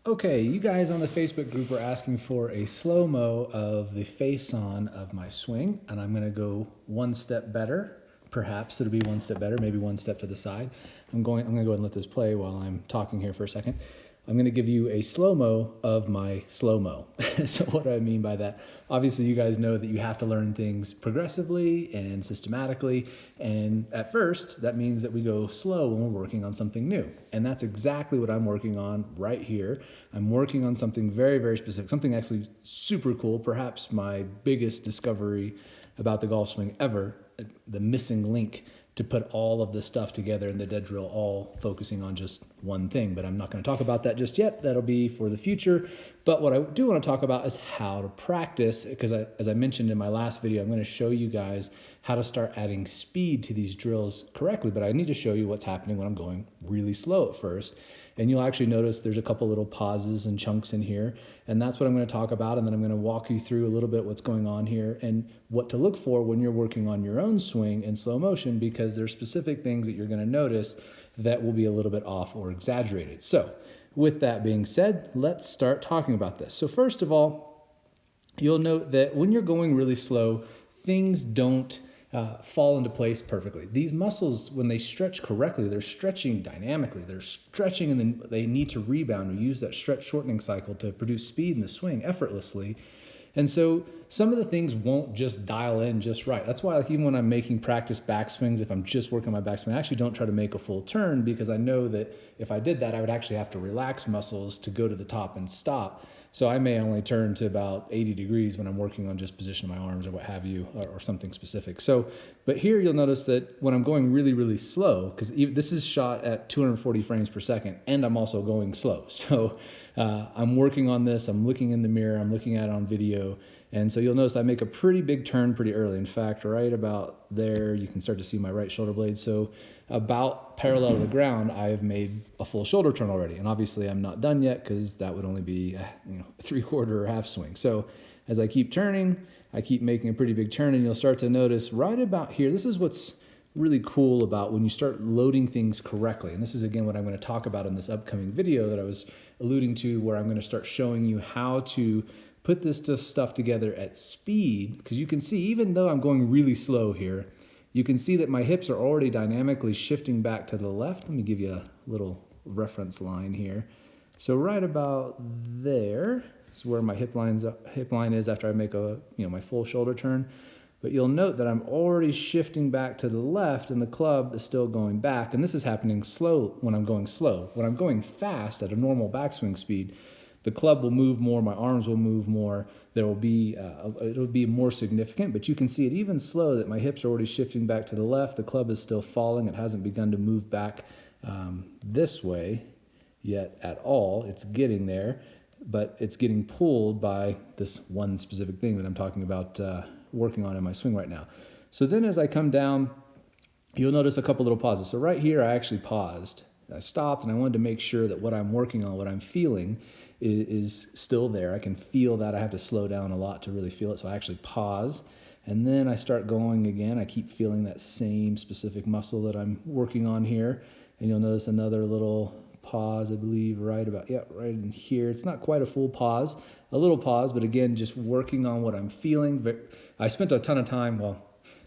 Okay, you guys on the Facebook group are asking for a slow-mo of the face-on of my swing, and I'm gonna go one step better. Perhaps it'll be one step better, maybe one step to the side. I'm gonna go ahead and let this play while I'm talking here for a second. I'm gonna give you a slow-mo of my slow-mo. So what do I mean by that? Obviously you guys know that you have to learn things progressively and systematically, and at first that means that we go slow when we're working on something new. And that's exactly what I'm working on right here. I'm working on something very, very specific, something actually super cool, perhaps my biggest discovery about the golf swing ever, the missing link to put all of this stuff together in the dead drill, all focusing on just one thing. But I'm not going to talk about that just yet. That'll be for the future. But what I do want to talk about is how to practice, because as I mentioned in my last video, I'm going to show you guys how to start adding speed to these drills correctly. But I need to show you what's happening when I'm going really slow at first. And you'll actually notice there's a couple little pauses and chunks in here. And that's what I'm going to talk about. And then I'm going to walk you through a little bit what's going on here and what to look for when you're working on your own swing in slow motion, because there's specific things that you're going to notice that will be a little bit off or exaggerated. So with that being said, let's start talking about this. So first of all, you'll note that when you're going really slow, things don't fall into place perfectly. These muscles, when they stretch correctly, they're stretching dynamically. They're stretching and then they need to rebound and use that stretch shortening cycle to produce speed in the swing effortlessly. And so some of the things won't just dial in just right. That's why, like, even when I'm making practice backswings, if I'm just working on my backswing, I actually don't try to make a full turn, because I know that if I did that, I would actually have to relax muscles to go to the top and stop. So I may only turn to about 80 degrees when I'm working on just position of my arms or what have you, or something specific. So, but here you'll notice that when I'm going really, really slow, because this is shot at 240 frames per second, and I'm also going slow. So I'm working on this, I'm looking in the mirror, I'm looking at it on video. And so you'll notice I make a pretty big turn pretty early. In fact, right about there, you can start to see my right shoulder blade. So about parallel to the ground, I've made a full shoulder turn already. And obviously I'm not done yet, because that would only be a 3/4 or half swing. So as I keep turning, I keep making a pretty big turn, and you'll start to notice right about here, this is what's really cool about when you start loading things correctly. And this is, again, what I'm going to talk about in this upcoming video that I was alluding to, where I'm going to start showing you how to put this stuff together at speed. Because you can see, even though I'm going really slow here, you can see that my hips are already dynamically shifting back to the left. Let me give you a little reference line here. So right about there is where my hip line is after I make my full shoulder turn. But you'll note that I'm already shifting back to the left, and the club is still going back. And this is happening slow when I'm going slow. When I'm going fast at a normal backswing speed, the club will move more, my arms will move more. There will be, it'll be more significant, but you can see it even slow that my hips are already shifting back to the left. The club is still falling. It hasn't begun to move back this way yet at all. It's getting there, but it's getting pulled by this one specific thing that I'm talking about working on in my swing right now. So then as I come down, you'll notice a couple little pauses. So right here, I actually paused. I stopped, and I wanted to make sure that what I'm working on, what I'm feeling, is still there. I can feel that. I have to slow down a lot to really feel it. So I actually pause, and then I start going again. I keep feeling that same specific muscle that I'm working on here. And you'll notice another little pause, I believe, right in here. It's not quite a full pause, a little pause, but again, just working on what I'm feeling. I spent a ton of time,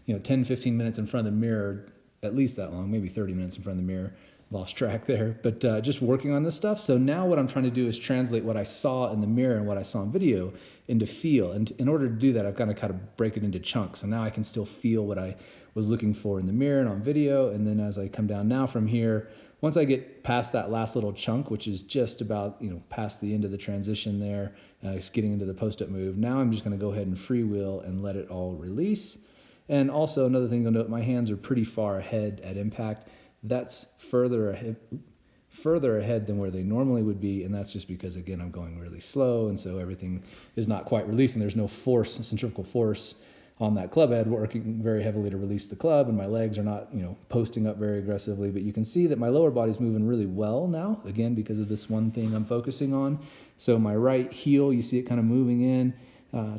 10, 15 minutes in front of the mirror, at least that long, maybe 30 minutes in front of the mirror. Lost track there, but just working on this stuff. So now what I'm trying to do is translate what I saw in the mirror and what I saw in video into feel. And in order to do that, I've got to kind of break it into chunks. So now I can still feel what I was looking for in the mirror and on video. And then as I come down now from here, once I get past that last little chunk, which is just about, past the end of the transition there, it's getting into the post-up move. Now I'm just going to go ahead and freewheel and let it all release. And also another thing you'll note, my hands are pretty far ahead at impact. That's further ahead than where they normally would be, and that's just because, again, I'm going really slow, and so everything is not quite released, and there's no force, centrifugal force on that club head working very heavily to release the club, and my legs are not, posting up very aggressively. But you can see that my lower body's moving really well now, again, because of this one thing I'm focusing on. So my right heel, you see it kind of moving in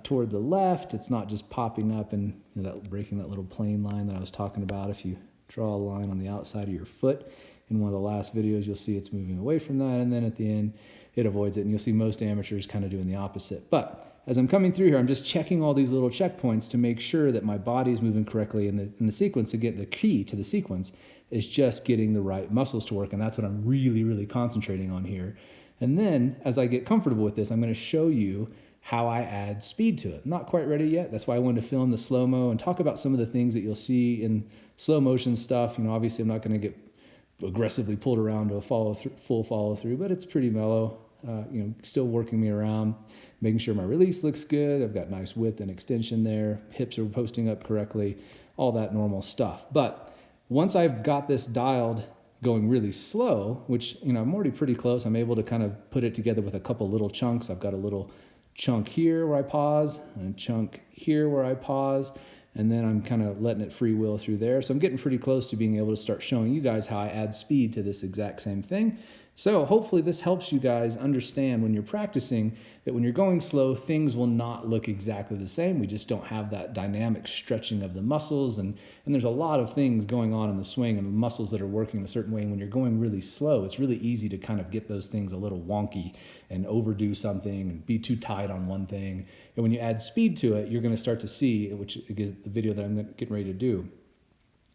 toward the left. It's not just popping up and breaking that little plane line that I was talking about. If you draw a line on the outside of your foot. In one of the last videos, you'll see it's moving away from that, and then at the end, it avoids it, and you'll see most amateurs kind of doing the opposite. But as I'm coming through here, I'm just checking all these little checkpoints to make sure that my body is moving correctly in the sequence. To get the key to the sequence is just getting the right muscles to work, and that's what I'm really, really concentrating on here. And then, as I get comfortable with this, I'm going to show you how I add speed to it. I'm not quite ready yet. That's why I wanted to film the slow-mo and talk about some of the things that you'll see in slow motion stuff. You know, obviously I'm not going to get aggressively pulled around to a full follow through, but it's pretty mellow. You know, still working me around, making sure my release looks good. I've got nice width and extension there. Hips are posting up correctly, all that normal stuff. But once I've got this dialed going really slow, which, you know, I'm already pretty close. I'm able to kind of put it together with a couple little chunks. I've got a little chunk here where I pause, and a chunk here where I pause, and then I'm kind of letting it free wheel through there. So I'm getting pretty close to being able to start showing you guys how I add speed to this exact same thing. So hopefully this helps you guys understand when you're practicing that when you're going slow, things will not look exactly the same. We just don't have that dynamic stretching of the muscles, and there's a lot of things going on in the swing and muscles that are working a certain way. And when you're going really slow, it's really easy to kind of get those things a little wonky and overdo something and be too tight on one thing. And when you add speed to it, you're going to start to see, which is the video that I'm getting ready to do,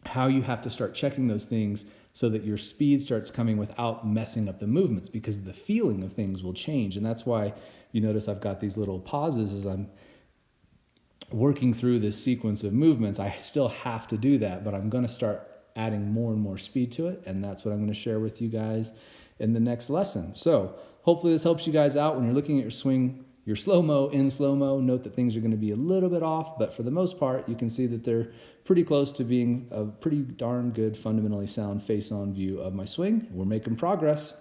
how you have to start checking those things so that your speed starts coming without messing up the movements, because the feeling of things will change. And that's why you notice I've got these little pauses as I'm working through this sequence of movements. I still have to do that, but I'm going to start adding more and more speed to it. And that's what I'm going to share with you guys in the next lesson. So hopefully this helps you guys out when you're looking at your swing, your slow-mo in slow-mo. Note that things are going to be a little bit off, but for the most part, you can see that they're pretty close to being a pretty darn good, fundamentally sound face-on view of my swing. We're making progress.